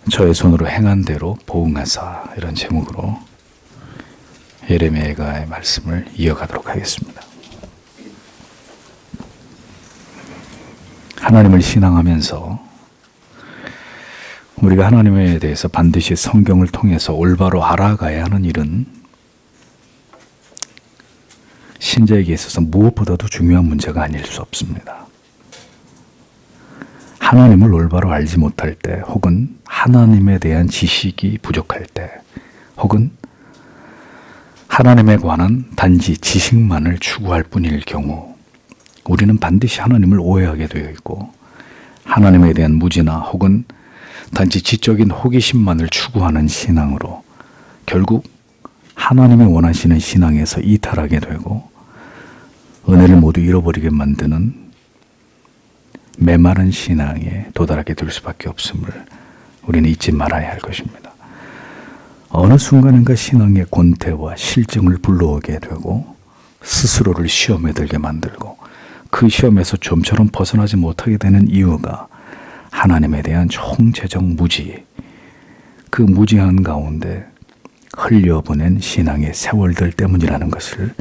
저의 손으로 행한 대로 보응하사, 이런 제목으로 예레미야의 말씀을 이어가도록 하겠습니다. 하나님을 신앙하면서 우리가 하나님에 대해서 반드시 성경을 통해서 올바로 알아가야 하는 일은 신자에게 있어서 무엇보다도 중요한 문제가 아닐 수 없습니다. 하나님을 올바로 알지 못할 때, 혹은 하나님에 대한 지식이 부족할 때, 혹은 하나님에 관한 단지 지식만을 추구할 뿐일 경우, 우리는 반드시 하나님을 오해하게 되어 있고, 하나님에 대한 무지나 혹은 단지 지적인 호기심만을 추구하는 신앙으로 결국 하나님이 원하시는 신앙에서 이탈하게 되고 은혜를 모두 잃어버리게 만드는 메마른 신앙에 도달하게 될 수밖에 없음을 우리는 잊지 말아야 할 것입니다. 어느 순간인가 신앙의 권태와 실증을 불러오게 되고 스스로를 시험에 들게 만들고 그 시험에서 좀처럼 벗어나지 못하게 되는 이유가 하나님에 대한 총체적 무지, 그 무지한 가운데 흘려보낸 신앙의 세월들 때문이라는 것을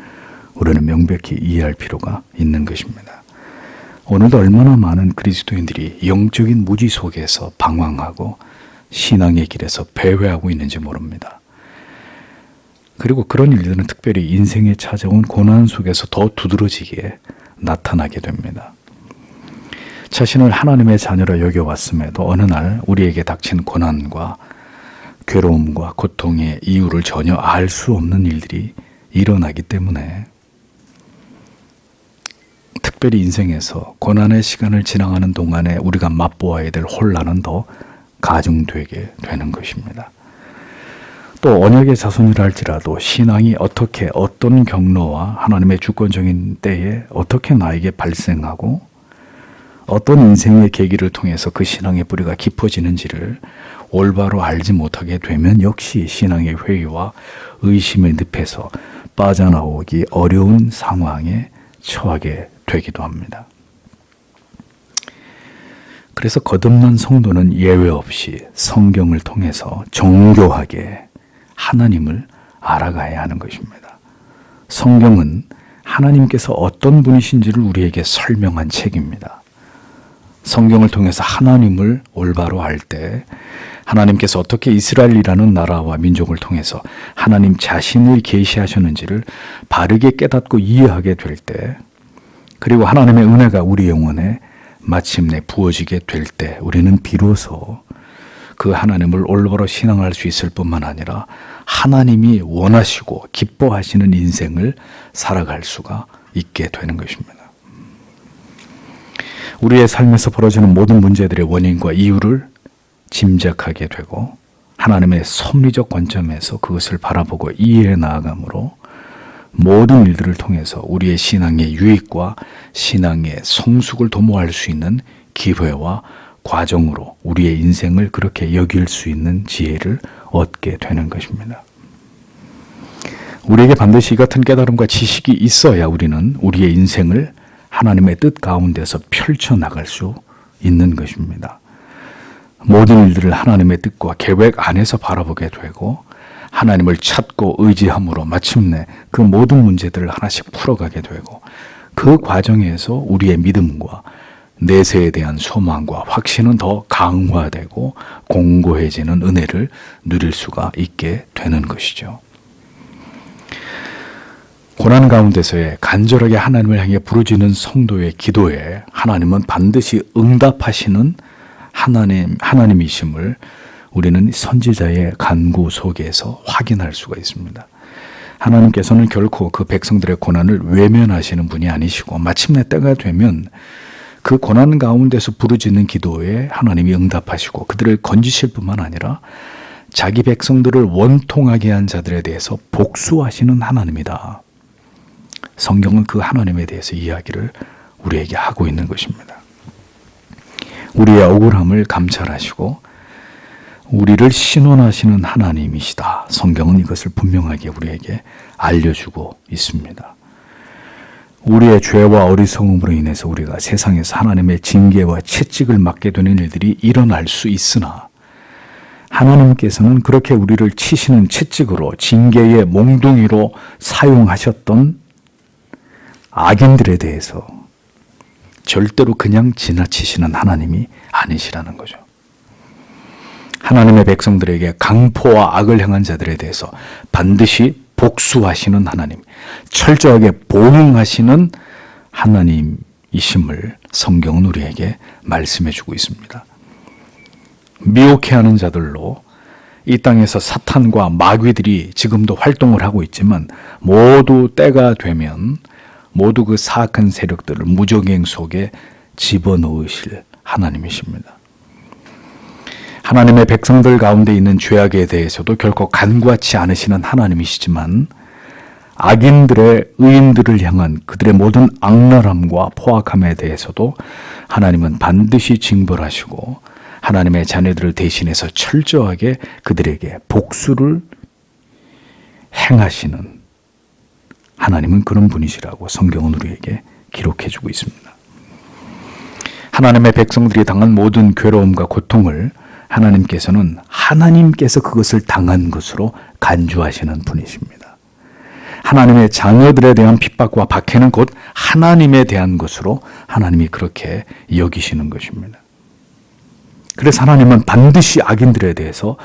우리는 명백히 이해할 필요가 있는 것입니다. 오늘도 얼마나 많은 그리스도인들이 영적인 무지 속에서 방황하고 신앙의 길에서 배회하고 있는지 모릅니다. 그리고 그런 일들은 특별히 인생에 찾아온 고난 속에서 더 두드러지게 나타나게 됩니다. 자신을 하나님의 자녀로 여겨왔음에도 어느 날 우리에게 닥친 고난과 괴로움과 고통의 이유를 전혀 알 수 없는 일들이 일어나기 때문에 특별히 인생에서 고난의 시간을 지나가는 동안에 우리가 맛보아야 될 혼란은 더 가중되게 되는 것입니다. 또 언약의 자손이라 할지라도 신앙이 어떻게 어떤 경로와 하나님의 주권적인 때에 어떻게 나에게 발생하고 어떤 인생의 계기를 통해서 그 신앙의 뿌리가 깊어지는지를 올바로 알지 못하게 되면 역시 신앙의 회의와 의심의 늪에서 빠져나오기 어려운 상황에 처하게 되기도 합니다. 그래서 거듭난 성도는 예외 없이 성경을 통해서 정교하게 하나님을 알아가야 하는 것입니다. 성경은 하나님께서 어떤 분이신지를 우리에게 설명한 책입니다. 성경을 통해서 하나님을 올바로 알 때 하나님께서 어떻게 이스라엘이라는 나라와 민족을 통해서 하나님 자신을 계시하셨는지를 바르게 깨닫고 이해하게 될 때, 그리고 하나님의 은혜가 우리 영혼에 마침내 부어지게 될 때 우리는 비로소 그 하나님을 올바로 신앙할 수 있을 뿐만 아니라 하나님이 원하시고 기뻐하시는 인생을 살아갈 수가 있게 되는 것입니다. 우리의 삶에서 벌어지는 모든 문제들의 원인과 이유를 짐작하게 되고 하나님의 섭리적 관점에서 그것을 바라보고 이해해 나아가므로 모든 일들을 통해서 우리의 신앙의 유익과 신앙의 성숙을 도모할 수 있는 기회와 과정으로 우리의 인생을 그렇게 여길 수 있는 지혜를 얻게 되는 것입니다. 우리에게 반드시 이 같은 깨달음과 지식이 있어야 우리는 우리의 인생을 하나님의 뜻 가운데서 펼쳐나갈 수 있는 것입니다. 모든 일들을 하나님의 뜻과 계획 안에서 바라보게 되고 하나님을 찾고 의지함으로 마침내 그 모든 문제들을 하나씩 풀어가게 되고 그 과정에서 우리의 믿음과 내세에 대한 소망과 확신은 더 강화되고 공고해지는 은혜를 누릴 수가 있게 되는 것이죠. 고난 가운데서의 간절하게 하나님을 향해 부르짖는 성도의 기도에 하나님은 반드시 응답하시는 하나님이심을 우리는 선지자의 간구 속에서 확인할 수가 있습니다. 하나님께서는 결코 그 백성들의 고난을 외면하시는 분이 아니시고 마침내 때가 되면 그 고난 가운데서 부르짖는 기도에 하나님이 응답하시고 그들을 건지실 뿐만 아니라 자기 백성들을 원통하게 한 자들에 대해서 복수하시는 하나님이다. 성경은 그 하나님에 대해서 이야기를 우리에게 하고 있는 것입니다. 우리의 억울함을 감찰하시고 우리를 신원하시는 하나님이시다. 성경은 이것을 분명하게 우리에게 알려주고 있습니다. 우리의 죄와 어리석음으로 인해서 우리가 세상에서 하나님의 징계와 채찍을 맞게 되는 일들이 일어날 수 있으나 하나님께서는 그렇게 우리를 치시는 채찍으로 징계의 몽둥이로 사용하셨던 악인들에 대해서 절대로 그냥 지나치시는 하나님이 아니시라는 거죠. 하나님의 백성들에게 강포와 악을 향한 자들에 대해서 반드시 복수하시는 하나님, 철저하게 보응하시는 하나님이심을 성경은 우리에게 말씀해 주고 있습니다. 미혹해하는 자들로 이 땅에서 사탄과 마귀들이 지금도 활동을 하고 있지만 모두 때가 되면 모두 그 사악한 세력들을 무적행 속에 집어넣으실 하나님이십니다. 하나님의 백성들 가운데 있는 죄악에 대해서도 결코 간과치 않으시는 하나님이시지만 악인들의 의인들을 향한 그들의 모든 악랄함과 포악함에 대해서도 하나님은 반드시 징벌하시고 하나님의 자녀들을 대신해서 철저하게 그들에게 복수를 행하시는 하나님은 그런 분이시라고 성경은 우리에게 기록해주고 있습니다. 하나님의 백성들이 당한 모든 괴로움과 고통을 하나님께서는 하나님께서 그것을 당한 것으로 간주하시는 분이십니다. 하나님의 자녀들에 대한 핍박과 박해는 곧 하나님에 대한 것으로 하나님이 그렇게 여기시는 것입니다. 그래서 하나님은 반드시 악인들에 대해서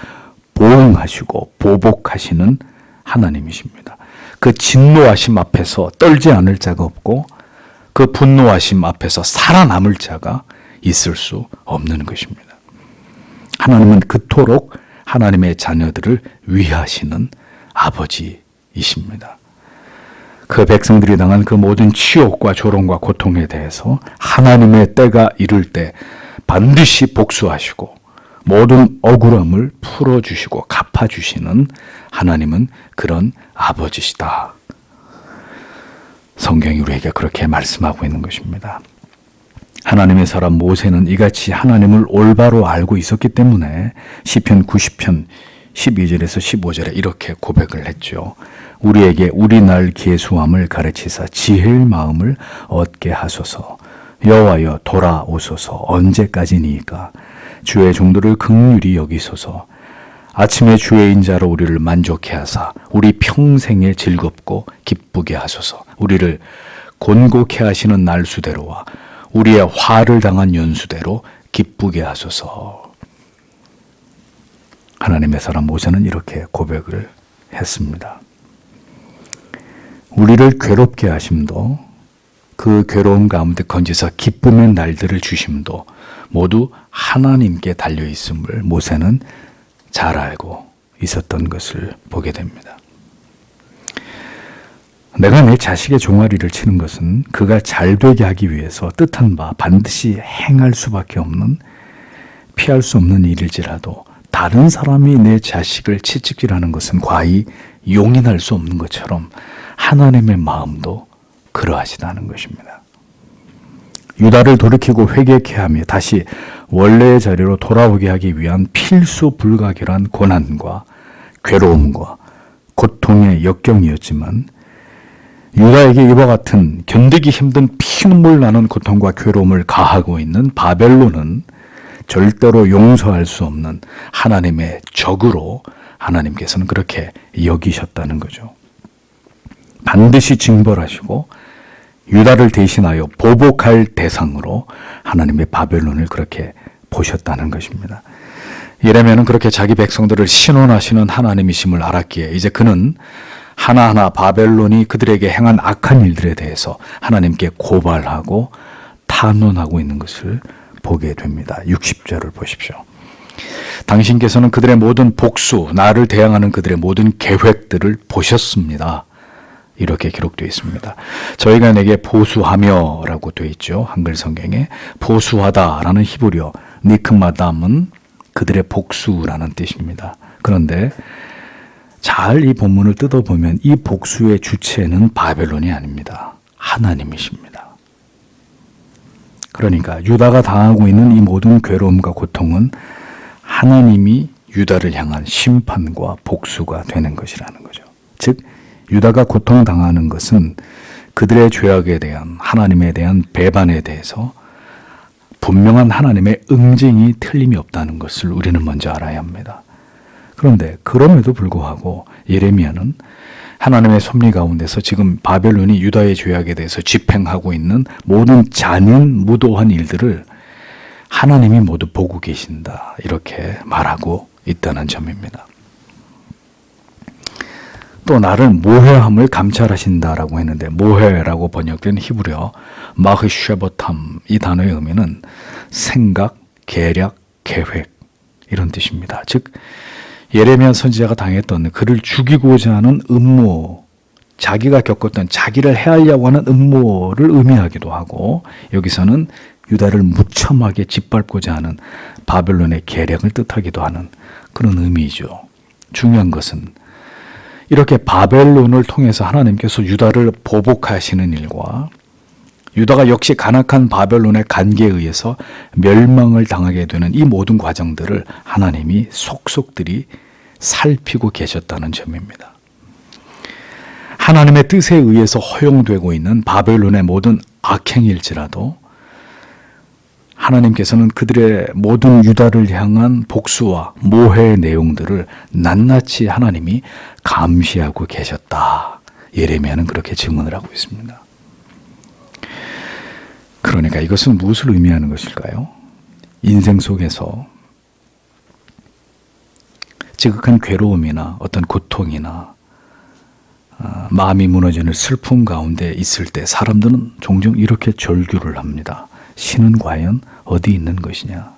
보응하시고 보복하시는 하나님이십니다. 그 진노하심 앞에서 떨지 않을 자가 없고 그 분노하심 앞에서 살아남을 자가 있을 수 없는 것입니다. 하나님은 그토록 하나님의 자녀들을 위하시는 아버지이십니다. 그 백성들이 당한 그 모든 치욕과 조롱과 고통에 대해서 하나님의 때가 이를 때 반드시 복수하시고 모든 억울함을 풀어주시고 갚아주시는 하나님은 그런 아버지시다. 성경이 우리에게 그렇게 말씀하고 있는 것입니다. 하나님의 사람 모세는 이같이 하나님을 올바로 알고 있었기 때문에 시편 90편 12절에서 15절에 이렇게 고백을 했죠. 우리에게 우리 날 계수함을 가르치사 지혜의 마음을 얻게 하소서. 여호와여 돌아오소서. 언제까지니까 주의 종들을 긍휼히 여기소서. 아침에 주의 인자로 우리를 만족해 하사 우리 평생에 즐겁고 기쁘게 하소서. 우리를 곤곡해 하시는 날수대로와 우리의 화를 당한 연수대로 기쁘게 하소서. 하나님의 사람 모세는 이렇게 고백을 했습니다. 우리를 괴롭게 하심도 그 괴로움 가운데 건지사 기쁨의 날들을 주심도 모두 하나님께 달려있음을 모세는 잘 알고 있었던 것을 보게 됩니다. 내가 내 자식의 종아리를 치는 것은 그가 잘 되게 하기 위해서 뜻한 바 반드시 행할 수밖에 없는 피할 수 없는 일일지라도 다른 사람이 내 자식을 채찍질하는 것은 과히 용인할 수 없는 것처럼 하나님의 마음도 그러하시다는 것입니다. 유다를 돌이키고 회개케 하며 다시 원래의 자리로 돌아오게 하기 위한 필수 불가결한 고난과 괴로움과 고통의 역경이었지만 유다에게 이와 같은 견디기 힘든 피눈물 나는 고통과 괴로움을 가하고 있는 바벨론은 절대로 용서할 수 없는 하나님의 적으로 하나님께서는 그렇게 여기셨다는 거죠. 반드시 징벌하시고 유다를 대신하여 보복할 대상으로 하나님의 바벨론을 그렇게 보셨다는 것입니다. 예레미야는 그렇게 자기 백성들을 신원하시는 하나님이심을 알았기에 이제 그는 하나하나 바벨론이 그들에게 행한 악한 일들에 대해서 하나님께 고발하고 탄원하고 있는 것을 보게 됩니다. 60절을 보십시오. 당신께서는 그들의 모든 복수, 나를 대항하는 그들의 모든 계획들을 보셨습니다. 이렇게 기록되어 있습니다. 저희가 내게 보수하며 라고 되어 있죠. 한글 성경에 보수하다라는 히브리어 니크마담은 그들의 복수라는 뜻입니다. 그런데 잘 이 본문을 뜯어보면 이 복수의 주체는 바벨론이 아닙니다. 하나님이십니다. 그러니까 유다가 당하고 있는 이 모든 괴로움과 고통은 하나님이 유다를 향한 심판과 복수가 되는 것이라는 거죠. 즉 유다가 고통당하는 것은 그들의 죄악에 대한 하나님에 대한 배반에 대해서 분명한 하나님의 응징이 틀림이 없다는 것을 우리는 먼저 알아야 합니다. 그런데 그럼에도 불구하고 예레미야는 하나님의 섭리 가운데서 지금 바벨론이 유다의 죄악에 대해서 집행하고 있는 모든 잔인 무도한 일들을 하나님이 모두 보고 계신다, 이렇게 말하고 있다는 점입니다. 또 나를 모해함을 감찰하신다라고 했는데, 모해라고 번역된 히브리어 마흐쉐보탐, 이 단어의 의미는 생각, 계략, 계획, 이런 뜻입니다. 즉 예레미야 선지자가 당했던 그를 죽이고자 하는 음모, 자기가 겪었던 자기를 해하려고 하는 음모를 의미하기도 하고, 여기서는 유다를 무참하게 짓밟고자 하는 바벨론의 계략을 뜻하기도 하는 그런 의미이죠. 중요한 것은 이렇게 바벨론을 통해서 하나님께서 유다를 보복하시는 일과 유다가 역시 간악한 바벨론의 간계에 의해서 멸망을 당하게 되는 이 모든 과정들을 하나님이 속속들이 살피고 계셨다는 점입니다. 하나님의 뜻에 의해서 허용되고 있는 바벨론의 모든 악행일지라도 하나님께서는 그들의 모든 유다를 향한 복수와 모해의 내용들을 낱낱이 하나님이 감시하고 계셨다. 예레미야는 그렇게 증언을 하고 있습니다. 그러니까 이것은 무엇을 의미하는 것일까요? 인생 속에서 지극한 괴로움이나 어떤 고통이나 마음이 무너지는 슬픔 가운데 있을 때 사람들은 종종 이렇게 절규를 합니다. 신은 과연 어디 있는 것이냐?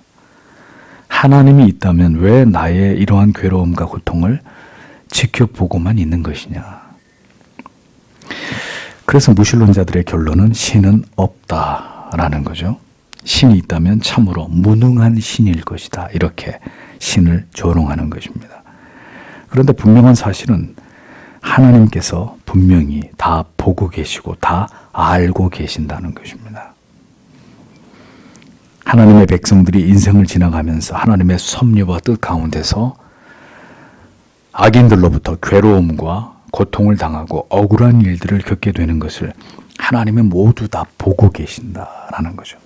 하나님이 있다면 왜 나의 이러한 괴로움과 고통을 지켜보고만 있는 것이냐? 그래서 무신론자들의 결론은 신은 없다라는 거죠. 신이 있다면 참으로 무능한 신일 것이다, 이렇게 신을 조롱하는 것입니다. 그런데 분명한 사실은 하나님께서 분명히 다 보고 계시고 다 알고 계신다는 것입니다. 하나님의 백성들이 인생을 지나가면서 하나님의 섭리와 뜻 가운데서 악인들로부터 괴로움과 고통을 당하고 억울한 일들을 겪게 되는 것을 하나님은 모두 다 보고 계신다라는 거죠.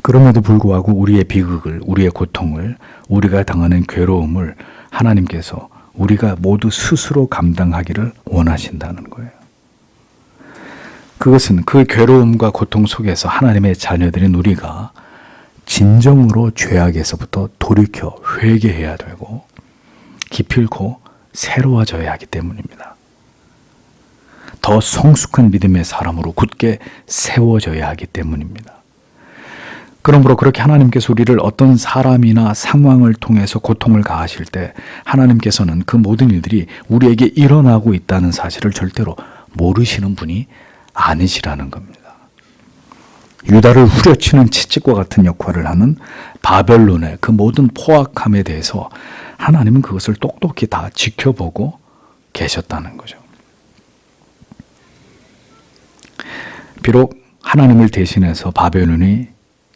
그럼에도 불구하고 우리의 비극을, 우리의 고통을, 우리가 당하는 괴로움을 하나님께서 우리가 모두 스스로 감당하기를 원하신다는 거예요. 그것은 그 괴로움과 고통 속에서 하나님의 자녀들인 우리가 진정으로 죄악에서부터 돌이켜 회개해야 되고 기필코 새로워져야 하기 때문입니다. 더 성숙한 믿음의 사람으로 굳게 세워져야 하기 때문입니다. 그러므로 그렇게 하나님께서 우리를 어떤 사람이나 상황을 통해서 고통을 가하실 때 하나님께서는 그 모든 일들이 우리에게 일어나고 있다는 사실을 절대로 모르시는 분이 아니시라는 겁니다. 유다를 후려치는 채찍과 같은 역할을 하는 바벨론의 그 모든 포악함에 대해서 하나님은 그것을 똑똑히 다 지켜보고 계셨다는 거죠. 비록 하나님을 대신해서 바벨론이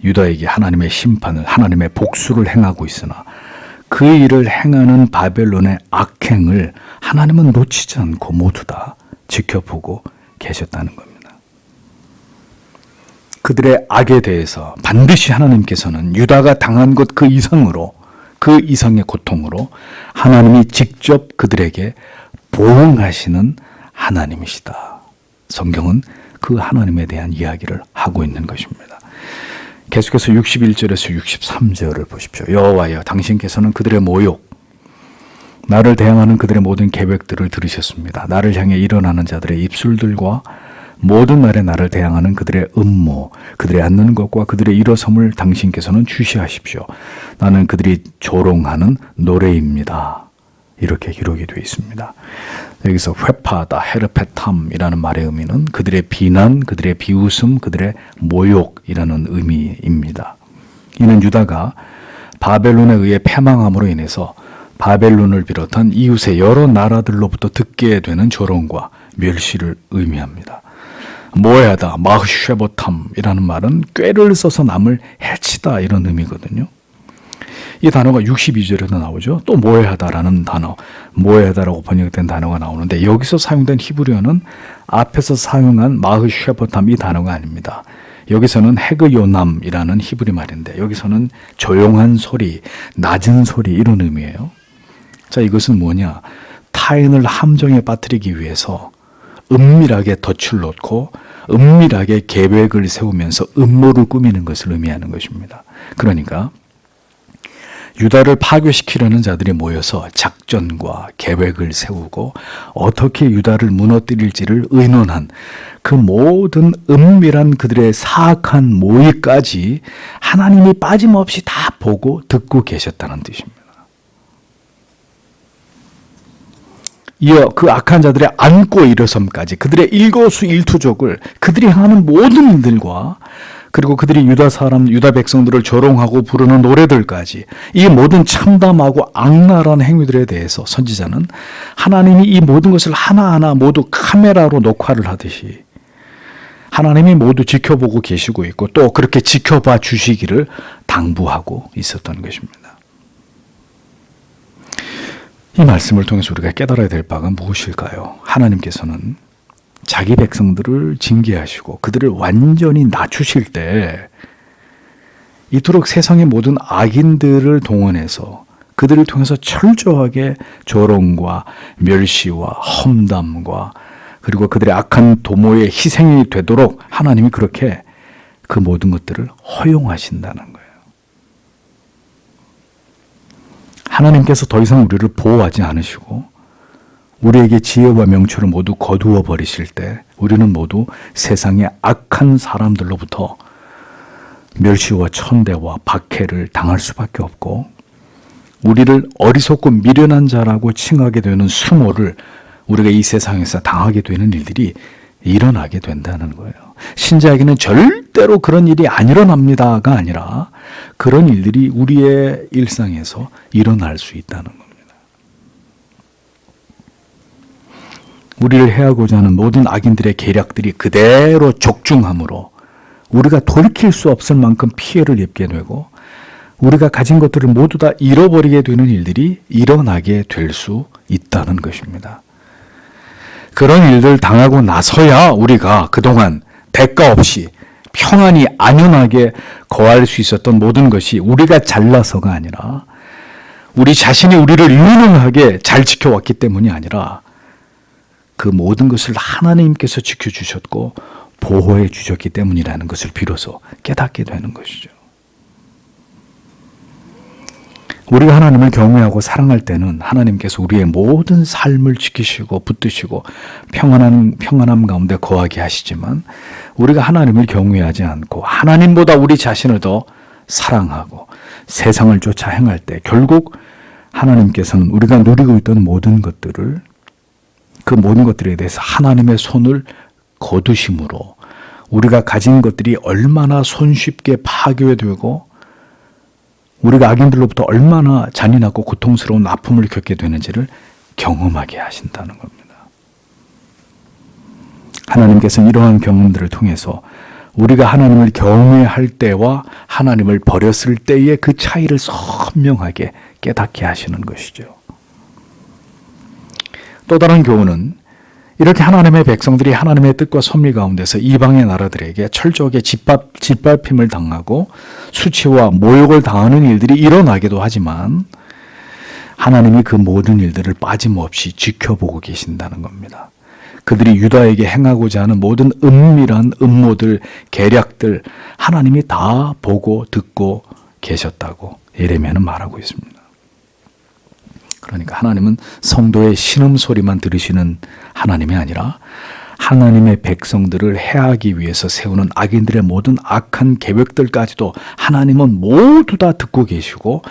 유다에게 하나님의 심판을, 하나님의 복수를 행하고 있으나 그 일을 행하는 바벨론의 악행을 하나님은 놓치지 않고 모두 다 지켜보고 계셨다는 겁니다. 그들의 악에 대해서 반드시 하나님께서는 유다가 당한 것 그 이상으로, 그 이상의 고통으로 하나님이 직접 그들에게 보응하시는 하나님이시다. 성경은 그 하나님에 대한 이야기를 하고 있는 것입니다. 계속해서 61절에서 63절을 보십시오. 여호와여, 당신께서는 그들의 모욕, 나를 대항하는 그들의 모든 계획들을 들으셨습니다. 나를 향해 일어나는 자들의 입술들과 모든 날에 나를 대항하는 그들의 음모, 그들의 앉는 것과 그들의 일어섬을 당신께서는 주시하십시오. 나는 그들이 조롱하는 노래입니다. 이렇게 기록이 되어 있습니다. 여기서 회파다, 헤르페탐이라는 말의 의미는 그들의 비난, 그들의 비웃음, 그들의 모욕이라는 의미입니다. 이는 유다가 바벨론에 의해 패망함으로 인해서 바벨론을 비롯한 이웃의 여러 나라들로부터 듣게 되는 조롱과 멸시를 의미합니다. 모해하다, 마흐쉐보탐이라는 말은 꾀를 써서 남을 해치다, 이런 의미거든요. 이 단어가 62절에도 나오죠. 또 모해하다라는 단어, 모해하다라고 번역된 단어가 나오는데 여기서 사용된 히브리어는 앞에서 사용한 마흐쉐보탐 이 단어가 아닙니다. 여기서는 헤그요남이라는 히브리 말인데 여기서는 조용한 소리, 낮은 소리 이런 의미예요. 자, 이것은 뭐냐? 타인을 함정에 빠뜨리기 위해서 은밀하게 덫을 놓고 은밀하게 계획을 세우면서 음모를 꾸미는 것을 의미하는 것입니다. 그러니까 유다를 파괴시키려는 자들이 모여서 작전과 계획을 세우고 어떻게 유다를 무너뜨릴지를 의논한 그 모든 은밀한 그들의 사악한 모의까지 하나님이 빠짐없이 다 보고 듣고 계셨다는 뜻입니다. 이어 그 악한 자들의 안고 일어섬까지 그들의 일거수일투족을 그들이 하는 모든 일들과 그리고 그들이 유다 백성들을 조롱하고 부르는 노래들까지 이 모든 참담하고 악랄한 행위들에 대해서 선지자는 하나님이 이 모든 것을 하나하나 모두 카메라로 녹화를 하듯이 하나님이 모두 지켜보고 계시고 있고 또 그렇게 지켜봐 주시기를 당부하고 있었던 것입니다. 이 말씀을 통해서 우리가 깨달아야 될 바가 무엇일까요? 하나님께서는 자기 백성들을 징계하시고 그들을 완전히 낮추실 때 이토록 세상의 모든 악인들을 동원해서 그들을 통해서 철저하게 조롱과 멸시와 험담과 그리고 그들의 악한 도모의 희생이 되도록 하나님이 그렇게 그 모든 것들을 허용하신다는 거예요. 하나님께서 더 이상 우리를 보호하지 않으시고 우리에게 지혜와 명철을 모두 거두어 버리실 때 우리는 모두 세상의 악한 사람들로부터 멸시와 천대와 박해를 당할 수밖에 없고 우리를 어리석고 미련한 자라고 칭하게 되는 수모를 우리가 이 세상에서 당하게 되는 일들이 일어나게 된다는 거예요. 신자에게는 절대로 그런 일이 안 일어납니다가 아니라 그런 일들이 우리의 일상에서 일어날 수 있다는 겁니다. 우리를 해하고자 하는 모든 악인들의 계략들이 그대로 적중함으로 우리가 돌이킬 수 없을 만큼 피해를 입게 되고 우리가 가진 것들을 모두 다 잃어버리게 되는 일들이 일어나게 될 수 있다는 것입니다. 그런 일들 당하고 나서야 우리가 그동안 대가 없이 평안히 안연하게 거할 수 있었던 모든 것이 우리가 잘나서가 아니라 우리 자신이 우리를 유능하게 잘 지켜왔기 때문이 아니라 그 모든 것을 하나님께서 지켜주셨고 보호해 주셨기 때문이라는 것을 비로소 깨닫게 되는 것이죠. 우리가 하나님을 경외하고 사랑할 때는 하나님께서 우리의 모든 삶을 지키시고 붙드시고 평안함 가운데 거하게 하시지만 우리가 하나님을 경외하지 않고 하나님보다 우리 자신을 더 사랑하고 세상을 쫓아 행할 때 결국 하나님께서는 우리가 누리고 있던 모든 것들을 그 모든 것들에 대해서 하나님의 손을 거두심으로 우리가 가진 것들이 얼마나 손쉽게 파괴되고 우리가 악인들로부터 얼마나 잔인하고 고통스러운 아픔을 겪게 되는지를 경험하게 하신다는 겁니다. 하나님께서는 이러한 경험들을 통해서 우리가 하나님을 경외할 때와 하나님을 버렸을 때의 그 차이를 선명하게 깨닫게 하시는 것이죠. 또 다른 교훈은 이렇게 하나님의 백성들이 하나님의 뜻과 섭리 가운데서 이방의 나라들에게 철저하게 짓밟힘을 당하고 수치와 모욕을 당하는 일들이 일어나기도 하지만 하나님이 그 모든 일들을 빠짐없이 지켜보고 계신다는 겁니다. 그들이 유다에게 행하고자 하는 모든 은밀한 음모들, 계략들 하나님이 다 보고 듣고 계셨다고 예레미야는 말하고 있습니다. 그러니까 하나님은 성도의 신음소리만 들으시는 하나님이 아니라 하나님의 백성들을 해하기 위해서 세우는 악인들의 모든 악한 계획들까지도 하나님은 모두 다 듣고 계시고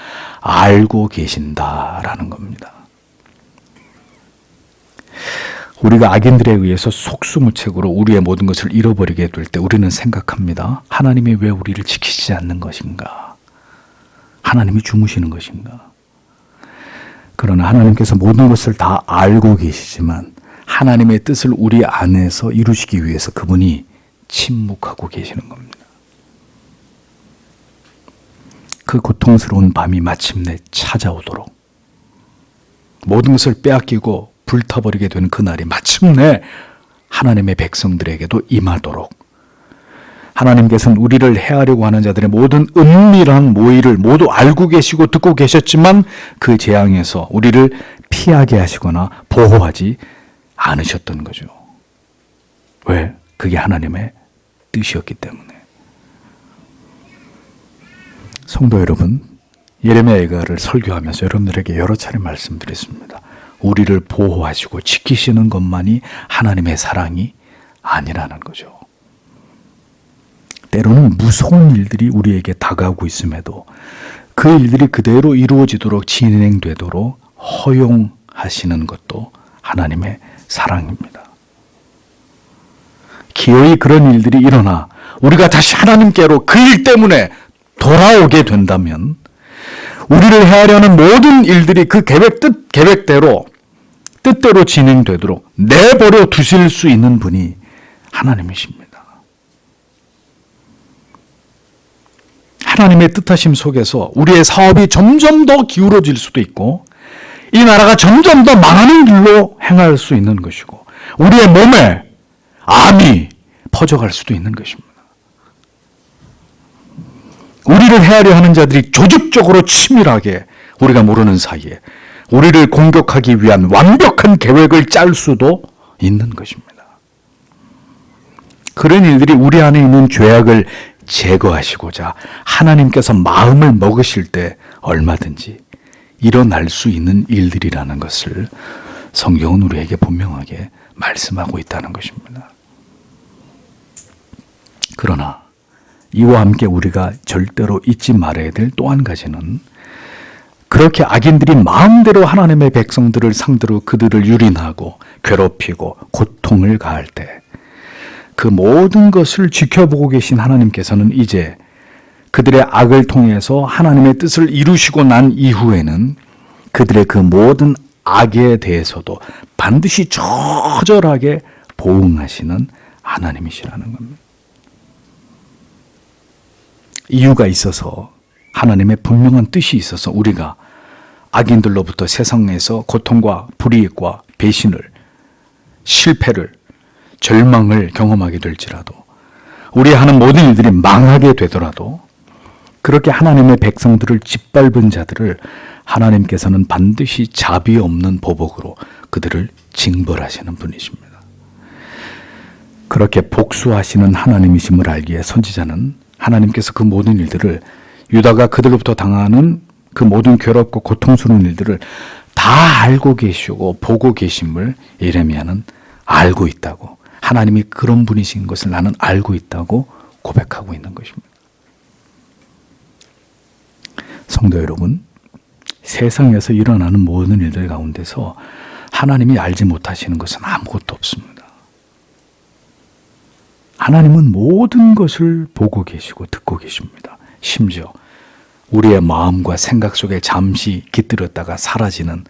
알고 계신다라는 겁니다. 우리가 악인들에 의해서 속수무책으로 우리의 모든 것을 잃어버리게 될 때 우리는 생각합니다. 하나님이 왜 우리를 지키시지 않는 것인가? 하나님이 주무시는 것인가? 그러나 하나님께서 모든 것을 다 알고 계시지만 하나님의 뜻을 우리 안에서 이루시기 위해서 그분이 침묵하고 계시는 겁니다. 그 고통스러운 밤이 마침내 찾아오도록 모든 것을 빼앗기고 불타버리게 되는 그날이 마침내 하나님의 백성들에게도 임하도록 하나님께서는 우리를 해하려고 하는 자들의 모든 은밀한 모의를 모두 알고 계시고 듣고 계셨지만 그 재앙에서 우리를 피하게 하시거나 보호하지 않으셨던 거죠. 왜? 그게 하나님의 뜻이었기 때문에. 성도 여러분, 예레미야를 설교하면서 여러분들에게 여러 차례 말씀드렸습니다. 우리를 보호하시고 지키시는 것만이 하나님의 사랑이 아니라는 거죠. 때로는 무서운 일들이 우리에게 다가오고 있음에도 그 일들이 그대로 이루어지도록 진행되도록 허용하시는 것도 하나님의 사랑입니다. 기어이 그런 일들이 일어나 우리가 다시 하나님께로 그 일 때문에 돌아오게 된다면 우리를 해하려는 모든 일들이 그 계획대로 뜻대로 진행되도록 내버려 두실 수 있는 분이 하나님이십니다. 하나님의 뜻하심 속에서 우리의 사업이 점점 더 기울어질 수도 있고 이 나라가 점점 더 망하는 길로 행할 수 있는 것이고 우리의 몸에 암이 퍼져갈 수도 있는 것입니다. 우리를 해하려 하는 자들이 조직적으로 치밀하게 우리가 모르는 사이에 우리를 공격하기 위한 완벽한 계획을 짤 수도 있는 것입니다. 그런 일들이 우리 안에 있는 죄악을 제거하시고자 하나님께서 마음을 먹으실 때 얼마든지 일어날 수 있는 일들이라는 것을 성경은 우리에게 분명하게 말씀하고 있다는 것입니다. 그러나 이와 함께 우리가 절대로 잊지 말아야 될 또 한 가지는 그렇게 악인들이 마음대로 하나님의 백성들을 상대로 그들을 유린하고 괴롭히고 고통을 가할 때 그 모든 것을 지켜보고 계신 하나님께서는 이제 그들의 악을 통해서 하나님의 뜻을 이루시고 난 이후에는 그들의 그 모든 악에 대해서도 반드시 처절하게 보응하시는 하나님이시라는 겁니다. 이유가 있어서 하나님의 분명한 뜻이 있어서 우리가 악인들로부터 세상에서 고통과 불이익과 배신을 실패를 절망을 경험하게 될지라도 우리 하는 모든 일들이 망하게 되더라도 그렇게 하나님의 백성들을 짓밟은 자들을 하나님께서는 반드시 자비 없는 보복으로 그들을 징벌하시는 분이십니다. 그렇게 복수하시는 하나님이심을 알기에 선지자는 하나님께서 그 모든 일들을 유다가 그들로부터 당하는 그 모든 괴롭고 고통스러운 일들을 다 알고 계시고 보고 계심을 예레미야는 알고 있다고 하나님이 그런 분이신 것을 나는 알고 있다고 고백하고 있는 것입니다. 성도 여러분, 세상에서 일어나는 모든 일들 가운데서 하나님이 알지 못하시는 것은 아무것도 없습니다. 하나님은 모든 것을 보고 계시고 듣고 계십니다. 심지어 우리의 마음과 생각 속에 잠시 깃들었다가 사라지는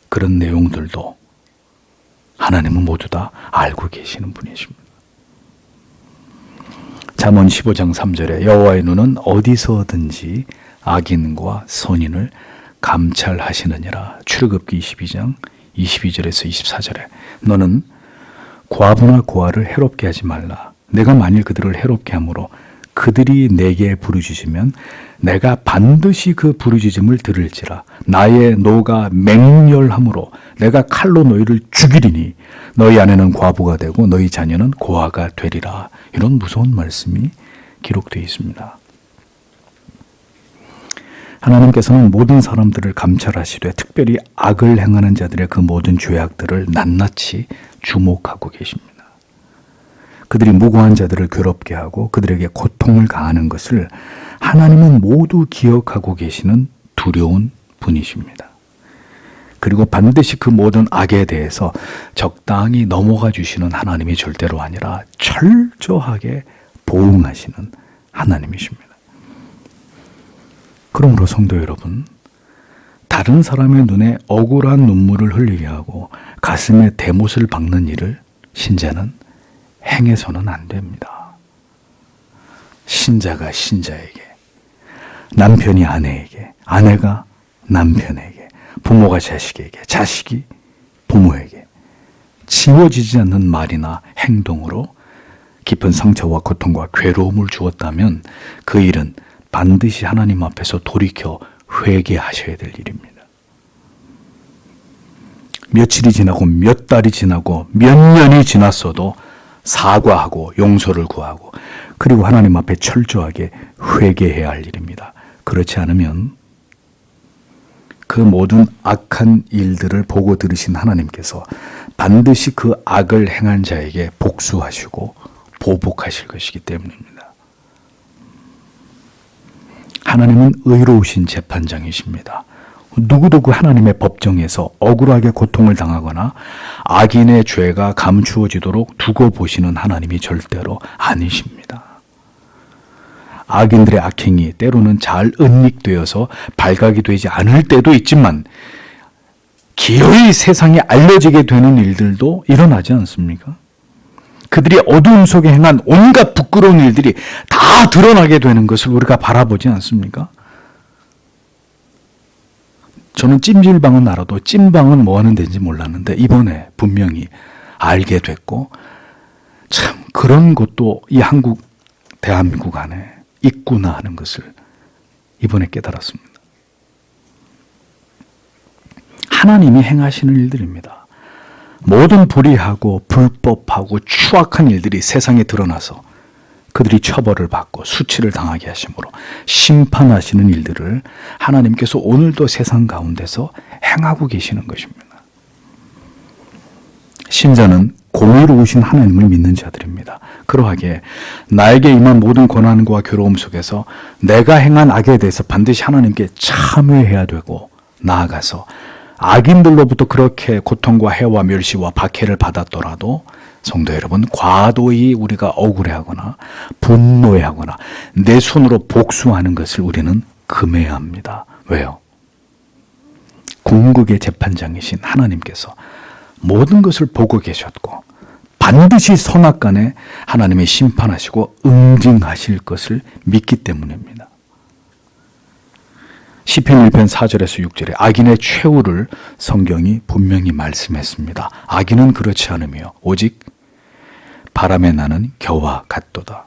그런 내용들도 하나님은 모두 다 알고 계시는 분이십니다. 잠언 15장 3절에 여호와의 눈은 어디서든지 악인과 선인을 감찰하시느니라. 출애굽기 22장 22절에서 24절에 너는 과부나 고아를 해롭게 하지 말라. 내가 만일 그들을 해롭게 함으로 그들이 내게 부르짖으면 내가 반드시 그 부르짖음을 들을지라. 나의 노가 맹렬함으로 내가 칼로 너희를 죽이리니 너희 아내는 과부가 되고 너희 자녀는 고아가 되리라. 이런 무서운 말씀이 기록되어 있습니다. 하나님께서는 모든 사람들을 감찰하시되 특별히 악을 행하는 자들의 그 모든 죄악들을 낱낱이 주목하고 계십니다. 그들이 무고한 자들을 괴롭게 하고 그들에게 고통을 가하는 것을 하나님은 모두 기억하고 계시는 두려운 분이십니다. 그리고 반드시 그 모든 악에 대해서 적당히 넘어가 주시는 하나님이 절대로 아니라 철저하게 보응하시는 하나님이십니다. 그러므로 성도 여러분, 다른 사람의 눈에 억울한 눈물을 흘리게 하고 가슴에 대못을 박는 일을 신자는 행해서는 안 됩니다. 신자가 신자에게, 남편이 아내에게, 아내가 남편에게, 부모가 자식에게, 자식이 부모에게 지워지지 않는 말이나 행동으로 깊은 상처와 고통과 괴로움을 주었다면 그 일은 반드시 하나님 앞에서 돌이켜 회개하셔야 될 일입니다. 며칠이 지나고 몇 달이 지나고 몇 년이 지났어도 사과하고 용서를 구하고 그리고 하나님 앞에 철저하게 회개해야 할 일입니다. 그렇지 않으면 그 모든 악한 일들을 보고 들으신 하나님께서 반드시 그 악을 행한 자에게 복수하시고 보복하실 것이기 때문입니다. 하나님은 의로우신 재판장이십니다. 누구도 그 하나님의 법정에서 억울하게 고통을 당하거나 악인의 죄가 감추어지도록 두고 보시는 하나님이 절대로 아니십니다. 악인들의 악행이 때로는 잘 은닉되어서 발각이 되지 않을 때도 있지만 기어이 세상에 알려지게 되는 일들도 일어나지 않습니까? 그들이 어두움 속에 행한 온갖 부끄러운 일들이 다 드러나게 되는 것을 우리가 바라보지 않습니까? 저는 찜질방은 알아도 찜방은 뭐 하는 데인지 몰랐는데 이번에 분명히 알게 됐고 참 그런 것도 이 한국 대한민국 안에 있구나 하는 것을 이번에 깨달았습니다. 하나님이 행하시는 일들입니다. 모든 불의하고 불법하고 추악한 일들이 세상에 드러나서 그들이 처벌을 받고 수치를 당하게 하심으로 심판하시는 일들을 하나님께서 오늘도 세상 가운데서 행하고 계시는 것입니다. 신자는 공의로우신 하나님을 믿는 자들입니다. 그러하기에 나에게 임한 모든 고난과 괴로움 속에서 내가 행한 악에 대해서 반드시 하나님께 참회해야 되고 나아가서 악인들로부터 그렇게 고통과 해와 멸시와 박해를 받았더라도 성도 여러분, 과도히 우리가 억울해하거나 분노해하거나 내 손으로 복수하는 것을 우리는 금해야 합니다. 왜요? 궁극의 재판장이신 하나님께서 모든 것을 보고 계셨고 반드시 선악간에 하나님이 심판하시고 응징하실 것을 믿기 때문입니다. 시편 1편 4절에서 6절에 악인의 최후를 성경이 분명히 말씀했습니다. 악인은 그렇지 않으며 오직 바람에 나는 겨와 같도다.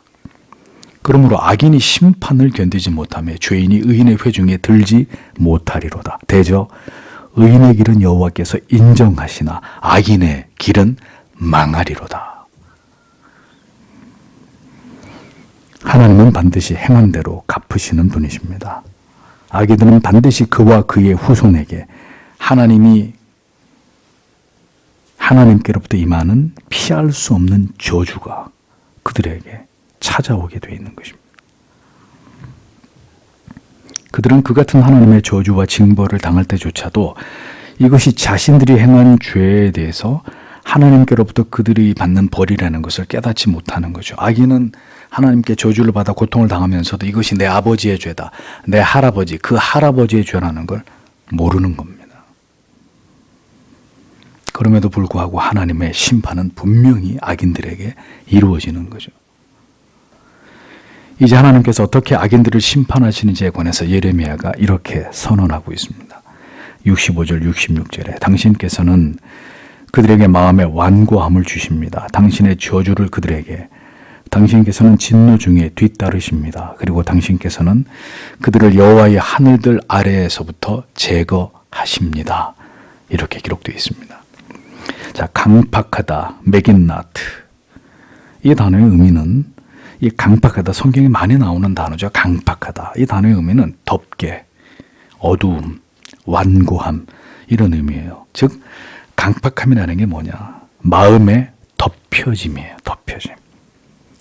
그러므로 악인이 심판을 견디지 못하며 죄인이 의인의 회중에 들지 못하리로다. 대저 의인의 길은 여호와께서 인정하시나 악인의 길은 망하리로다. 하나님은 반드시 행한 대로 갚으시는 분이십니다. 악인들은 반드시 그와 그의 후손에게 하나님께로부터 임하는 피할 수 없는 저주가 그들에게 찾아오게 되어 있는 것입니다. 그들은 그 같은 하나님의 저주와 징벌을 당할 때조차도 이것이 자신들이 행한 죄에 대해서 하나님께로부터 그들이 받는 벌이라는 것을 깨닫지 못하는 거죠. 악인은 하나님께 저주를 받아 고통을 당하면서도 이것이 내 아버지의 죄다, 내 할아버지, 그 할아버지의 죄라는 걸 모르는 겁니다. 그럼에도 불구하고 하나님의 심판은 분명히 악인들에게 이루어지는 거죠. 이제 하나님께서 어떻게 악인들을 심판하시는지에 관해서 예레미야가 이렇게 선언하고 있습니다. 65절, 66절에 당신께서는 그들에게 마음의 완고함을 주십니다. 당신의 저주를 그들에게, 당신께서는 진노 중에 뒤따르십니다. 그리고 당신께서는 그들을 여호와의 하늘들 아래에서부터 제거하십니다. 이렇게 기록되어 있습니다. 자, 강팍하다, 메긴나트. 이 단어의 의미는, 이 강팍하다, 성경에 많이 나오는 단어죠. 강팍하다. 이 단어의 의미는 덮개, 어두움, 완고함, 이런 의미예요. 즉 강팍함이라는 게 뭐냐? 마음의 덮여짐이에요. 덮여짐.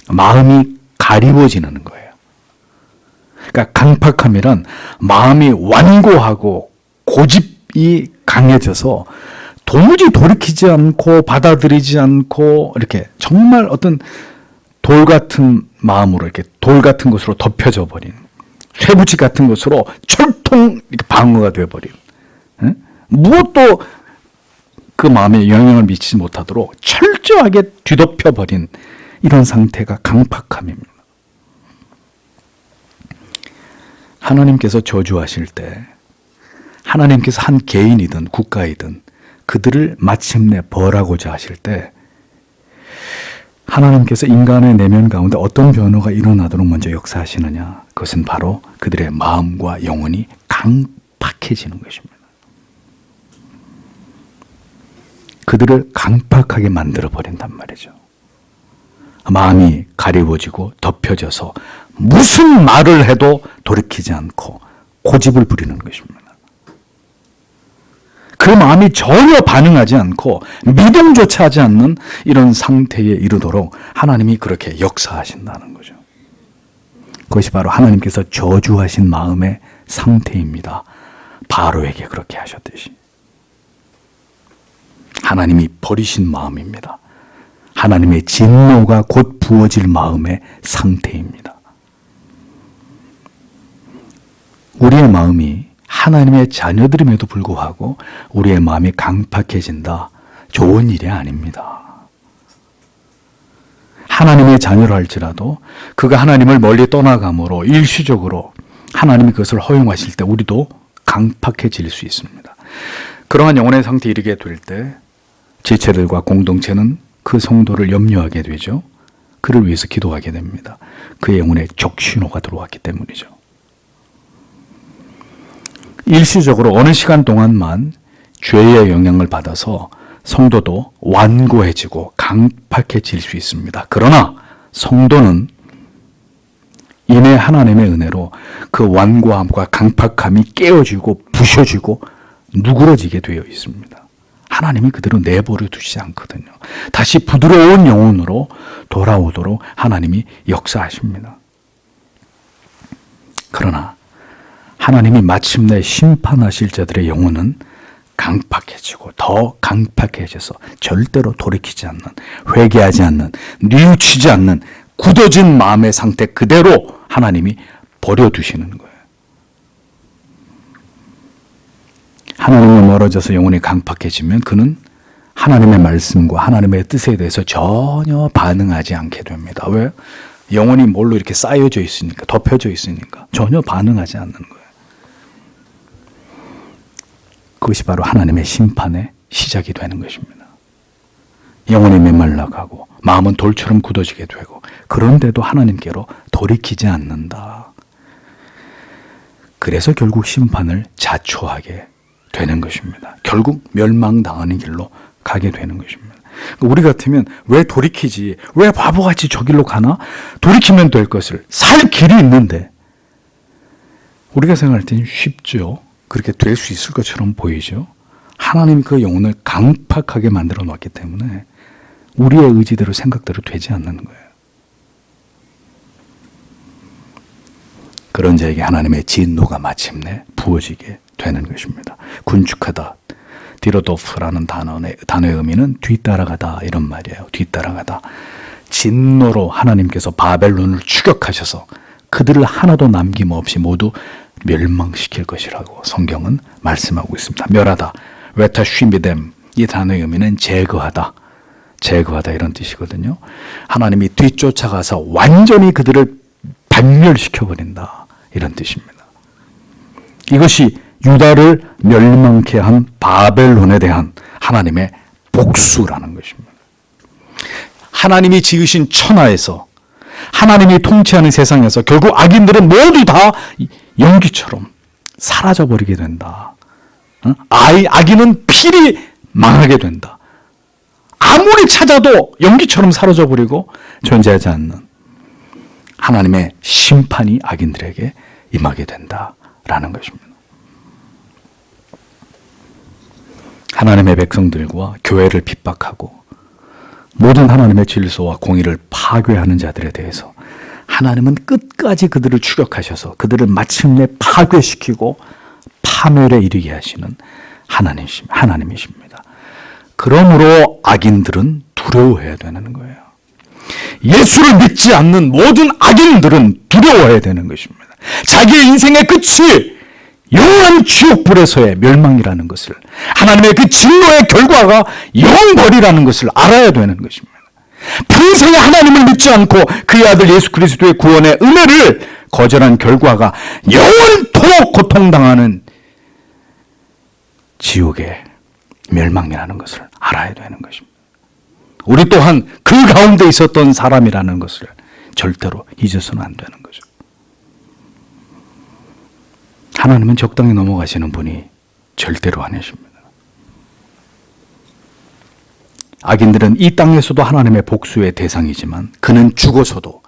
마음이 가리워지는 거예요. 그러니까 강팍함이란 마음이 완고하고 고집이 강해져서 도무지 돌이키지 않고 받아들이지 않고 이렇게 정말 어떤 돌 같은 마음으로 이렇게 돌 같은 것으로 덮여져 버린, 쇠붙이 같은 것으로 철통 이렇게 방어가 되어버린, 무엇도 그 마음에 영향을 미치지 못하도록 철저하게 뒤덮여버린 이런 상태가 강팍함입니다. 하나님께서 저주하실 때 하나님께서 한 개인이든 국가이든 그들을 마침내 벌하고자 하실 때 하나님께서 인간의 내면 가운데 어떤 변화가 일어나도록 먼저 역사하시느냐? 그것은 바로 그들의 마음과 영혼이 강팍해지는 것입니다. 그들을 강팍하게 만들어 버린단 말이죠. 마음이 가리워지고 덮여져서 무슨 말을 해도 돌이키지 않고 고집을 부리는 것입니다. 그 마음이 전혀 반응하지 않고 미동조차 하지 않는 이런 상태에 이르도록 하나님이 그렇게 역사하신다는 거죠. 그것이 바로 하나님께서 저주하신 마음의 상태입니다. 바로에게 그렇게 하셨듯이. 하나님이 버리신 마음입니다. 하나님의 진노가 곧 부어질 마음의 상태입니다. 우리의 마음이 하나님의 자녀들임에도 불구하고 우리의 마음이 강팍해진다. 좋은 일이 아닙니다. 하나님의 자녀라 할지라도 그가 하나님을 멀리 떠나감으로 일시적으로 하나님이 그것을 허용하실 때 우리도 강팍해질 수 있습니다. 그러한 영혼의 상태에 이르게 될 때 지체들과 공동체는 그 성도를 염려하게 되죠. 그를 위해서 기도하게 됩니다. 그의 영혼에 적신호가 들어왔기 때문이죠. 일시적으로 어느 시간 동안만 죄의 영향을 받아서 성도도 완고해지고 강팍해질 수 있습니다. 그러나 성도는 이내 하나님의 은혜로 그 완고함과 강팍함이 깨어지고 부셔지고 누그러지게 되어 있습니다. 하나님이 그대로 내버려 두시지 않거든요. 다시 부드러운 영혼으로 돌아오도록 하나님이 역사하십니다. 그러나 하나님이 마침내 심판하실 자들의 영혼은 강팍해지고 더 강팍해져서 절대로 돌이키지 않는, 회개하지 않는, 뉘우치지 않는 굳어진 마음의 상태 그대로 하나님이 버려두시는 거예요. 하나님과 멀어져서 영혼이 강팍해지면 그는 하나님의 말씀과 하나님의 뜻에 대해서 전혀 반응하지 않게 됩니다. 왜? 영혼이 뭘로 이렇게 쌓여져 있으니까, 덮여져 있으니까 전혀 반응하지 않는 거예요. 그것이 바로 하나님의 심판의 시작이 되는 것입니다. 영혼이 메말라가고 마음은 돌처럼 굳어지게 되고 그런데도 하나님께로 돌이키지 않는다. 그래서 결국 심판을 자초하게 되는 것입니다. 결국 멸망당하는 길로 가게 되는 것입니다. 우리 같으면 왜 돌이키지? 왜 바보같이 저 길로 가나? 돌이키면 될 것을 살 길이 있는데 우리가 생각할 때는 쉽죠. 그렇게 될 수 있을 것처럼 보이죠. 하나님이 그 영혼을 강팍하게 만들어 놨기 때문에 우리의 의지대로 생각대로 되지 않는 거예요. 그런 자에게 하나님의 진노가 마침내 부어지게 되는 것입니다. 군축하다, 디로도프라는 단어의 의미는 뒤따라가다 이런 말이에요. 뒤따라가다. 진노로 하나님께서 바벨론을 추격하셔서 그들을 하나도 남김없이 모두 멸망시킬 것이라고 성경은 말씀하고 있습니다. 멸하다, 웨타쉬미뎀, 이 단어의 의미는 제거하다, 제거하다 이런 뜻이거든요. 하나님이 뒤쫓아가서 완전히 그들을 박멸시켜버린다 이런 뜻입니다. 이것이 유다를 멸망케 한 바벨론에 대한 하나님의 복수라는 것입니다. 하나님이 지으신 천하에서, 하나님이 통치하는 세상에서 결국 악인들은 모두 다 연기처럼 사라져버리게 된다. 악인은 필히 망하게 된다. 아무리 찾아도 연기처럼 사라져버리고 존재하지 않는 하나님의 심판이 악인들에게 임하게 된다라는 것입니다. 하나님의 백성들과 교회를 핍박하고 모든 하나님의 질서와 공의를 파괴하는 자들에 대해서 하나님은 끝까지 그들을 추격하셔서 그들을 마침내 파괴시키고 파멸에 이르게 하시는 하나님이십니다. 그러므로 악인들은 두려워해야 되는 거예요. 예수를 믿지 않는 모든 악인들은 두려워해야 되는 것입니다. 자기의 인생의 끝이 영원한 지옥불에서의 멸망이라는 것을, 하나님의 그 진노의 결과가 영벌이라는 것을 알아야 되는 것입니다. 평생에 하나님을 믿지 않고 그의 아들 예수 그리스도의 구원의 은혜를 거절한 결과가 영원토록 고통당하는 지옥의 멸망이라는 것을 알아야 되는 것입니다. 우리 또한 그 가운데 있었던 사람이라는 것을 절대로 잊어서는 안 되는 거죠. 하나님은 적당히 넘어가시는 분이 절대로 아니십니다. 악인들은 이 땅에서도 하나님의 복수의 대상이지만 그는 죽어서도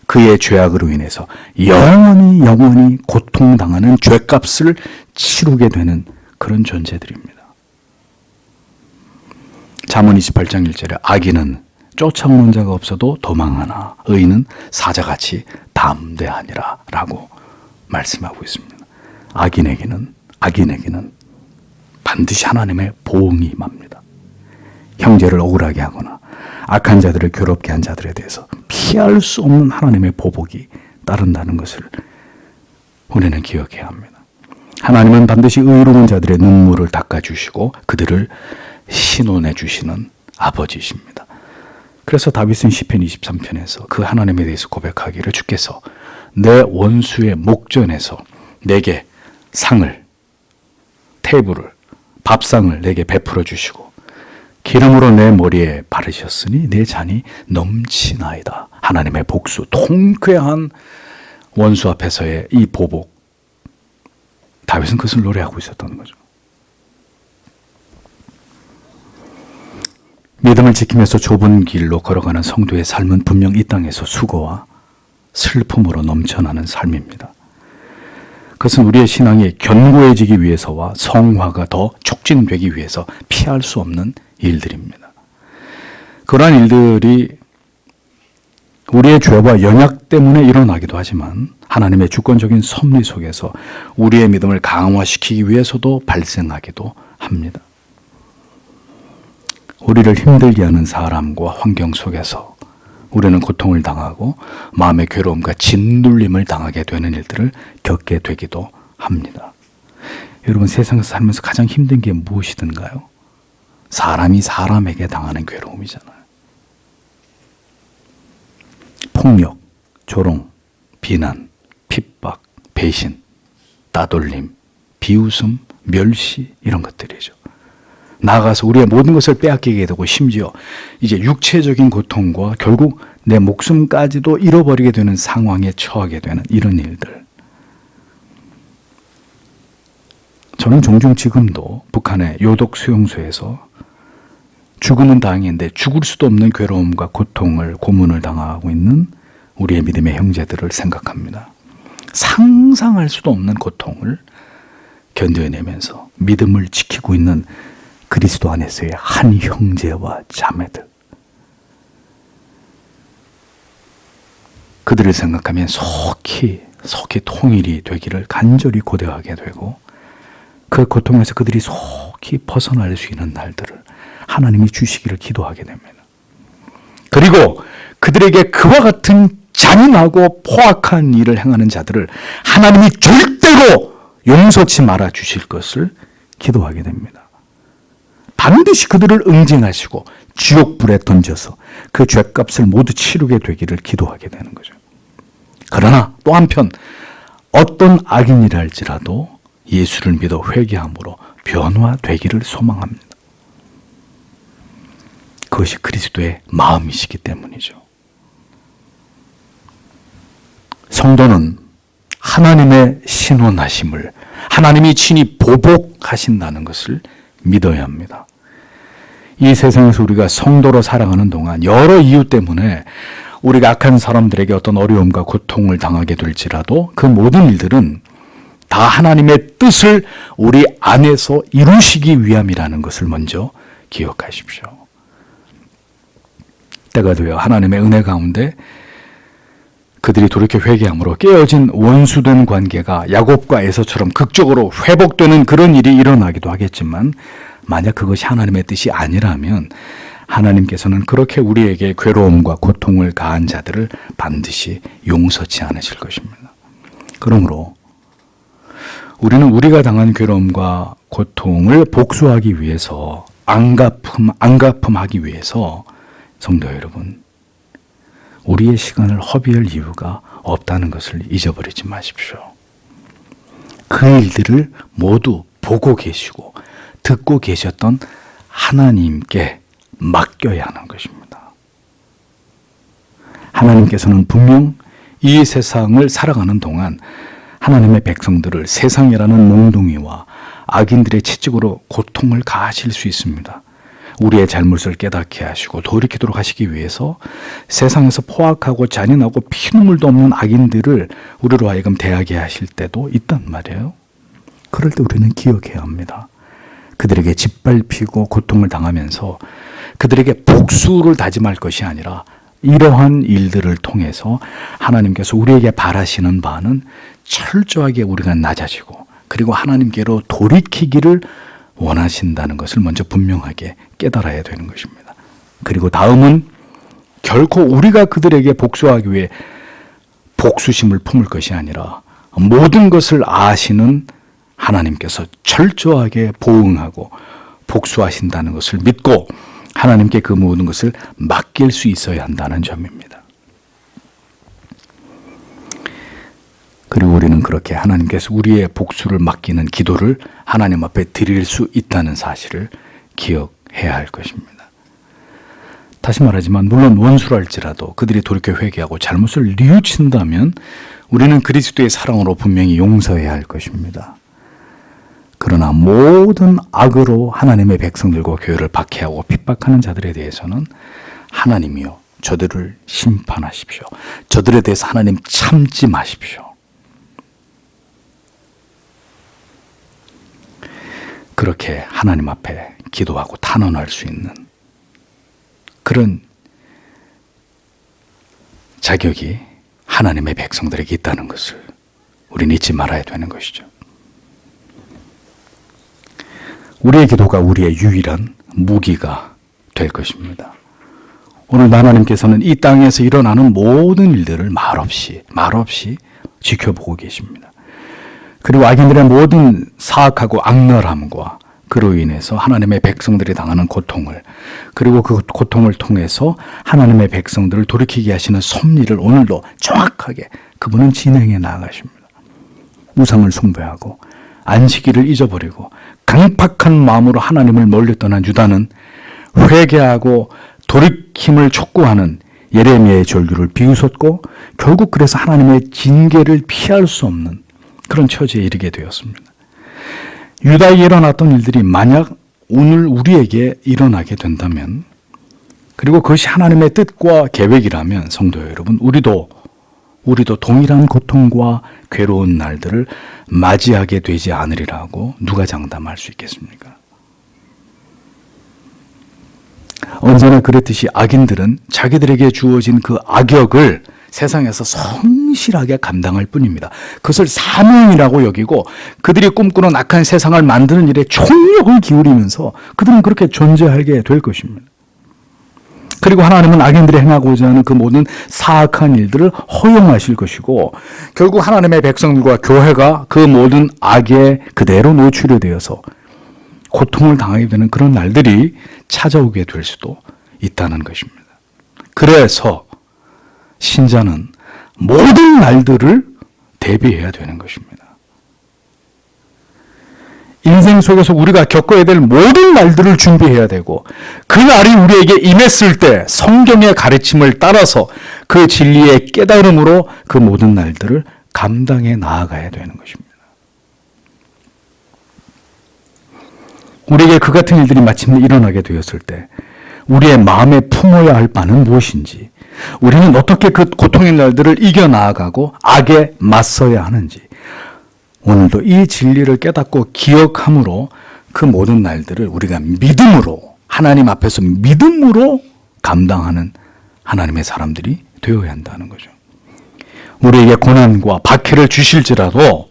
그의 죄악으로 인해서 영원히 고통당하는 죄값을 치르게 되는 그런 존재들입니다. 잠언 28장 1절에 악인은 쫓아오는 자가 없어도 도망하나 의인은 사자같이 담대하니라 라고 말씀하고 있습니다. 악인에게는 반드시 하나님의 보응이 임합니다. 형제를 억울하게 하거나 악한 자들을 괴롭게 한 자들에 대해서 피할 수 없는 하나님의 보복이 따른다는 것을 우리는 기억해야 합니다. 하나님은 반드시 의로운 자들의 눈물을 닦아주시고 그들을 신원해 주시는 아버지이십니다. 그래서 다윗은 시편 23편에서 그 하나님에 대해서 고백하기를 주께서 내 원수의 목전에서 내게 상을, 테이블을, 밥상을 내게 베풀어 주시고 기름으로 내 머리에 바르셨으니 내 잔이 넘치나이다. 하나님의 복수, 통쾌한 원수 앞에서의 이 보복. 다윗은 그것을 노래하고 있었던 거죠. 믿음을 지키면서 좁은 길로 걸어가는 성도의 삶은 분명 이 땅에서 수고와 슬픔으로 넘쳐나는 삶입니다. 그것은 우리의 신앙이 견고해지기 위해서와 성화가 더 촉진되기 위해서 피할 수 없는 일들입니다. 그러한 일들이 우리의 죄와 연약 때문에 일어나기도 하지만 하나님의 주권적인 섭리 속에서 우리의 믿음을 강화시키기 위해서도 발생하기도 합니다. 우리를 힘들게 하는 사람과 환경 속에서 우리는 고통을 당하고 마음의 괴로움과 짓눌림을 당하게 되는 일들을 겪게 되기도 합니다. 여러분, 세상에서 살면서 가장 힘든 게 무엇이든가요? 사람이 사람에게 당하는 괴로움이잖아요. 폭력, 조롱, 비난, 핍박, 배신, 따돌림, 비웃음, 멸시 이런 것들이죠. 나아가서 우리의 모든 것을 빼앗기게 되고 심지어 이제 육체적인 고통과 결국 내 목숨까지도 잃어버리게 되는 상황에 처하게 되는 이런 일들. 저는 종종 지금도 북한의 요독 수용소에서 죽으면 다행인데 죽을 수도 없는 괴로움과 고통을 고문을 당하고 있는 우리의 믿음의 형제들을 생각합니다. 상상할 수도 없는 고통을 견뎌내면서 믿음을 지키고 있는 그리스도 안에서의 한 형제와 자매들. 그들을 생각하면 속히 통일이 되기를 간절히 고대하게 되고 그 고통에서 그들이 속히 벗어날 수 있는 날들을 하나님이 주시기를 기도하게 됩니다. 그리고 그들에게 그와 같은 잔인하고 포악한 일을 행하는 자들을 하나님이 절대로 용서치 말아 주실 것을 기도하게 됩니다. 반드시 그들을 응징하시고 지옥불에 던져서 그 죄값을 모두 치르게 되기를 기도하게 되는 거죠. 그러나 또 한편 어떤 악인이라 할지라도 예수를 믿어 회개함으로 변화되기를 소망합니다. 그것이 그리스도의 마음이시기 때문이죠. 성도는 하나님의 신원하심을 하나님이 친히 보복하신다는 것을 믿어야 합니다. 이 세상에서 우리가 성도로 살아가는 동안 여러 이유 때문에 우리가 악한 사람들에게 어떤 어려움과 고통을 당하게 될지라도 그 모든 일들은 다 하나님의 뜻을 우리 안에서 이루시기 위함이라는 것을 먼저 기억하십시오. 때가 되어 하나님의 은혜 가운데 그들이 돌이켜 회개함으로 깨어진 원수된 관계가 야곱과 에서처럼 극적으로 회복되는 그런 일이 일어나기도 하겠지만 만약 그것이 하나님의 뜻이 아니라면 하나님께서는 그렇게 우리에게 괴로움과 고통을 가한 자들을 반드시 용서치 않으실 것입니다. 그러므로 우리는 우리가 당한 괴로움과 고통을 복수하기 위해서 안갚음하기 위해서 성도 여러분, 우리의 시간을 허비할 이유가 없다는 것을 잊어버리지 마십시오. 그 일들을 모두 보고 계시고 듣고 계셨던 하나님께 맡겨야 하는 것입니다. 하나님께서는 분명 이 세상을 살아가는 동안 하나님의 백성들을 세상이라는 몽둥이와 악인들의 채찍으로 고통을 가하실 수 있습니다. 우리의 잘못을 깨닫게 하시고 돌이키도록 하시기 위해서 세상에서 포악하고 잔인하고 피눈물도 없는 악인들을 우리로 하여금 대하게 하실 때도 있단 말이에요. 그럴 때 우리는 기억해야 합니다. 그들에게 짓밟히고 고통을 당하면서 그들에게 복수를 다짐할 것이 아니라 이러한 일들을 통해서 하나님께서 우리에게 바라시는 바는 철저하게 우리가 낮아지고 그리고 하나님께로 돌이키기를 원하신다는 것을 먼저 분명하게 깨달아야 되는 것입니다. 그리고 다음은 결코 우리가 그들에게 복수하기 위해 복수심을 품을 것이 아니라 모든 것을 아시는 하나님께서 철저하게 보응하고 복수하신다는 것을 믿고 하나님께 그 모든 것을 맡길 수 있어야 한다는 점입니다. 그리고 우리는 그렇게 하나님께서 우리의 복수를 맡기는 기도를 하나님 앞에 드릴 수 있다는 사실을 기억해야 할 것입니다. 다시 말하지만 물론 원수랄지라도 그들이 돌이켜 회개하고 잘못을 뉘우친다면 우리는 그리스도의 사랑으로 분명히 용서해야 할 것입니다. 그러나 모든 악으로 하나님의 백성들과 교회를 박해하고 핍박하는 자들에 대해서는 하나님이요 저들을 심판하십시오. 저들에 대해서 하나님 참지 마십시오. 그렇게 하나님 앞에 기도하고 탄원할 수 있는 그런 자격이 하나님의 백성들에게 있다는 것을 우리는 잊지 말아야 되는 것이죠. 우리의 기도가 우리의 유일한 무기가 될 것입니다. 오늘 하나님께서는 이 땅에서 일어나는 모든 일들을 말없이 지켜보고 계십니다. 그리고 악인들의 모든 사악하고 악랄함과 그로 인해서 하나님의 백성들이 당하는 고통을 그리고 그 고통을 통해서 하나님의 백성들을 돌이키게 하시는 섭리를 오늘도 정확하게 그분은 진행해 나가십니다. 우상을 숭배하고 안식일을 잊어버리고 강팍한 마음으로 하나님을 멀리 떠난 유다는 회개하고 돌이킴을 촉구하는 예레미야의 절규를 비웃었고 결국 그래서 하나님의 징계를 피할 수 없는 그런 처지에 이르게 되었습니다. 유다에 일어났던 일들이 만약 오늘 우리에게 일어나게 된다면 그리고 그것이 하나님의 뜻과 계획이라면 성도 여러분 우리도 동일한 고통과 괴로운 날들을 맞이하게 되지 않으리라고 누가 장담할 수 있겠습니까? 언제나 그랬듯이 악인들은 자기들에게 주어진 그 악역을 세상에서 성실하게 감당할 뿐입니다. 그것을 사명이라고 여기고 그들이 꿈꾸는 악한 세상을 만드는 일에 총력을 기울이면서 그들은 그렇게 존재하게 될 것입니다. 그리고 하나님은 악인들이 행하고자 하는 그 모든 사악한 일들을 허용하실 것이고 결국 하나님의 백성들과 교회가 그 모든 악에 그대로 노출이 되어서 고통을 당하게 되는 그런 날들이 찾아오게 될 수도 있다는 것입니다. 그래서 신자는 모든 날들을 대비해야 되는 것입니다. 인생 속에서 우리가 겪어야 될 모든 날들을 준비해야 되고 그 날이 우리에게 임했을 때 성경의 가르침을 따라서 그 진리의 깨달음으로 그 모든 날들을 감당해 나아가야 되는 것입니다. 우리에게 그 같은 일들이 마침내 일어나게 되었을 때 우리의 마음에 품어야 할 바는 무엇인지 우리는 어떻게 그 고통의 날들을 이겨나아가고 악에 맞서야 하는지 오늘도 이 진리를 깨닫고 기억함으로 그 모든 날들을 우리가 믿음으로 하나님 앞에서 믿음으로 감당하는 하나님의 사람들이 되어야 한다는 거죠. 우리에게 고난과 박해를 주실지라도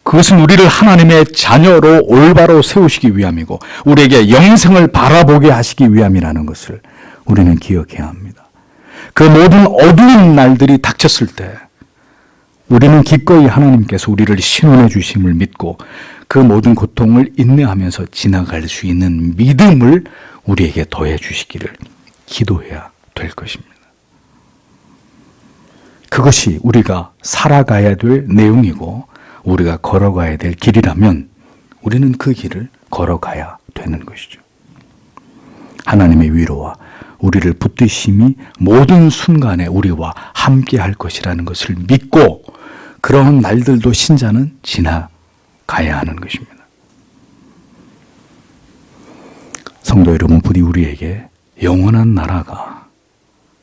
그것은 우리를 하나님의 자녀로 올바로 세우시기 위함이고 우리에게 영생을 바라보게 하시기 위함이라는 것을 우리는 기억해야 합니다. 그 모든 어두운 날들이 닥쳤을 때 우리는 기꺼이 하나님께서 우리를 신원해 주심을 믿고 그 모든 고통을 인내하면서 지나갈 수 있는 믿음을 우리에게 더해 주시기를 기도해야 될 것입니다. 그것이 우리가 살아가야 될 내용이고 우리가 걸어가야 될 길이라면 우리는 그 길을 걸어가야 되는 것이죠. 하나님의 위로와 우리를 붙드심이 모든 순간에 우리와 함께 할 것이라는 것을 믿고 그런 날들도 신자는 지나가야 하는 것입니다. 성도 여러분, 부디 우리에게 영원한 나라가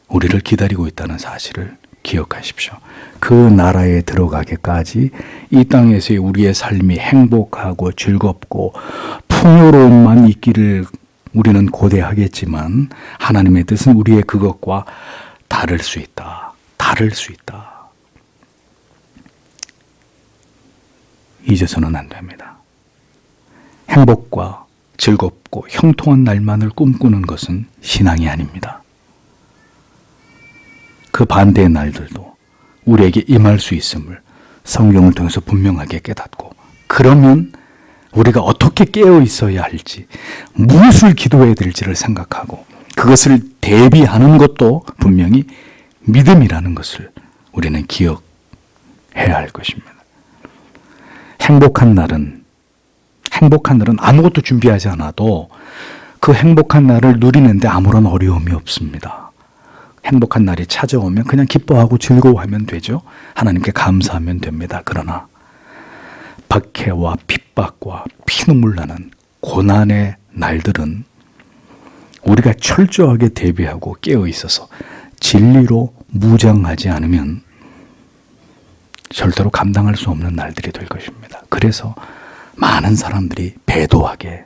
우리를 기다리고 있다는 사실을 기억하십시오. 그 나라에 들어가기까지 이 땅에서의 우리의 삶이 행복하고 즐겁고 풍요로움만 있기를 우리는 고대하겠지만 하나님의 뜻은 우리의 그것과 다를 수 있다. 다를 수 있다. 잊어서는 안 됩니다. 행복과 즐겁고 형통한 날만을 꿈꾸는 것은 신앙이 아닙니다. 그 반대의 날들도 우리에게 임할 수 있음을 성경을 통해서 분명하게 깨닫고, 그러면 우리가 어떻게 깨어 있어야 할지, 무엇을 기도해야 될지를 생각하고 그것을 대비하는 것도 분명히 믿음이라는 것을 우리는 기억해야 할 것입니다. 행복한 날은 아무것도 준비하지 않아도 그 행복한 날을 누리는데 아무런 어려움이 없습니다. 행복한 날이 찾아오면 그냥 기뻐하고 즐거워하면 되죠. 하나님께 감사하면 됩니다. 그러나 박해와 핍박과 피눈물 나는 고난의 날들은 우리가 철저하게 대비하고 깨어 있어서 진리로 무장하지 않으면 절대로 감당할 수 없는 날들이 될 것입니다. 그래서 많은 사람들이 배도하게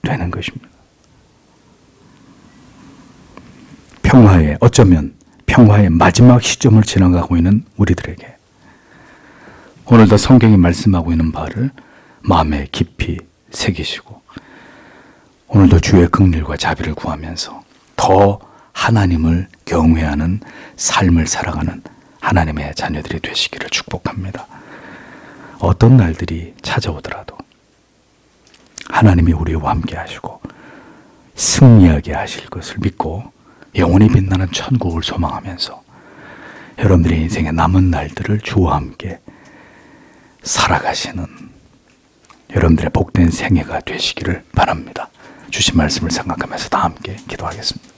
되는 것입니다. 어쩌면 평화의 마지막 시점을 지나가고 있는 우리들에게 오늘도 성경이 말씀하고 있는 바를 마음에 깊이 새기시고 오늘도 주의 긍휼과 자비를 구하면서 더 하나님을 경외하는 삶을 살아가는 하나님의 자녀들이 되시기를 축복합니다. 어떤 날들이 찾아오더라도 하나님이 우리와 함께 하시고 승리하게 하실 것을 믿고 영원히 빛나는 천국을 소망하면서 여러분들의 인생의 남은 날들을 주와 함께 살아가시는 여러분들의 복된 생애가 되시기를 바랍니다. 주신 말씀을 생각하면서 다 함께 기도하겠습니다.